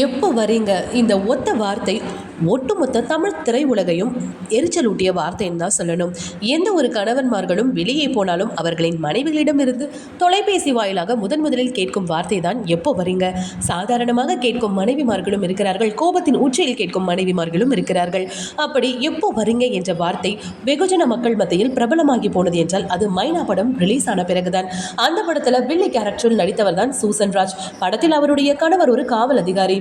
எப்போ வரீங்க இந்த ஒத்த வார்த்தை ஒட்டுமொத்த தமிழ் திரையுலகையும் எரிச்சலூட்டிய வார்த்தைன்னு தான் சொல்லணும். எந்த ஒரு கணவன்மார்களும் வெளியே போனாலும் அவர்களின் மனைவிகளிடமிருந்து தொலைபேசி வாயிலாக முதலில் கேட்கும் வார்த்தை தான் எப்போ வரீங்க. சாதாரணமாக கேட்கும் மனைவிமார்களும் இருக்கிறார்கள், கோபத்தின் உச்சியில் கேட்கும் மனைவிமார்களும் இருக்கிறார்கள். அப்படி எப்போ வரீங்க என்ற வார்த்தை வெகுஜன மக்கள் மத்தியில் பிரபலமாகி போனது என்றால் அது மைனா படம் ரிலீஸ் ஆன பிறகுதான். அந்த படத்தில் வில்லி கேரக்டரில் நடித்தவர் தான் சூசன் ராஜ். படத்தில் அவருடைய கணவர் ஒரு காவல் அதிகாரி.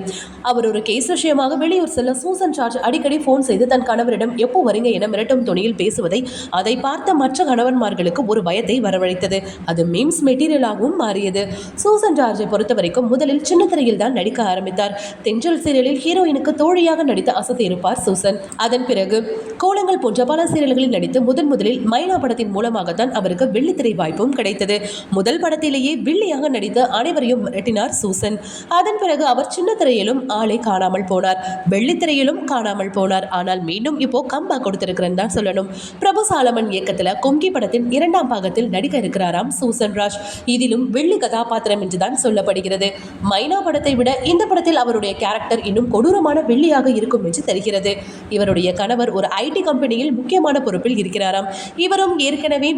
அவர் ஒரு கேஸ் விஷயமாக வெளியூர் செல்ல சூசன் ராஜ் அடிக்கடி போன் செய்து தன் கணவரிடம் எப்போ வரீங்க என மிரட்டும் துணியில் பேசுவதை அதை பார்த்த மற்ற கணவன்மார்களுக்கு ஒரு பயத்தை வரவழைத்தது. அது மீம்ஸ் மெட்டீரியலாகவும் மாறியது. சூசன் ராஜை பொறுத்தவரைக்கும் முதலில் சின்ன திரையில் தான் நடிக்க ஆரம்பித்தார். தென்றல் சீரியலில் ஹீரோயினுக்கு தோழியாக நடித்து அசத்தியிருப்பார் சூசன். அதன் பிறகு கோலங்கள் போன்ற பல சீரியல்களில் நடித்து முதலில் மைனா படத்தின் மூலமாகத்தான் அவருக்கு வெள்ளித்திரை வாய்ப்பும் கிடைத்தது. முதல் படத்திலேயே வில்லியாக நடித்து அனைவரையும் மிரட்டினார் சூசன். அதன் பிறகு அவர் சின்ன திரையிலும் ஆளை காணாமல் போனார், வெள்ளித்திரையிலும் காணாமல் போனார். ஆனால் மீண்டும் இப்போ கம்பா கொடுத்திருக்கிறேன்னு தான் சொல்லணும். பிரபு சாலமன் இயக்கத்தில் கொங்கி படத்தின் 2ஆம் பாகத்தில் நடிக்க இருக்கிறாராம் சூசன் ராஜ். இதிலும் வெள்ளி கதாபாத்திரம் என்றுதான் சொல்லப்படுகிறது. மைனா படத்தை விட இந்த படத்தில் அவருடைய கேரக்டர் இன்னும் கொடூரமான வெள்ளியாக இருக்கும் என்று தெரிகிறது. இவருடைய கணவர் ஒரு ஐடி கம்பெனியில் முக்கியமான பொறுப்பில் இருக்கிறாராம். இவரும் ஏற்கனவே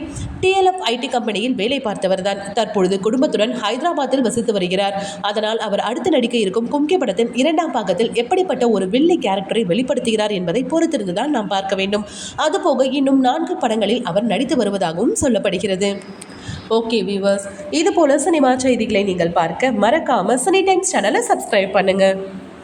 TLF ஐடி கம்பெனியில் வேலை பார்த்தவர் தான். தற்பொழுது குடும்பத்துடன் ஹைதராபாத்தில் வசித்து வருகிறார். அதனால் அவர் அடுத்து நடிக்க இருக்கும் கும்கி படத்தின் 2ஆம் பாகத்தில் எப்படிப்பட்ட ஒரு வில்லி கேரக்டரை வெளிப்படுத்துகிறார் என்பதை பொறுத்திருந்துதான் நாம் பார்க்க வேண்டும். அதுபோக இன்னும் 4 படங்களில் அவர் நடித்து வருவதாகவும் சொல்லப்படுகிறது. ஓகே வியூவர்ஸ், இது போல சினிமா செய்திகளை நீங்கள் பார்க்க மறக்காம சினி டைம்ஸ் சேனலை சப்ஸ்கிரைப் பண்ணுங்க.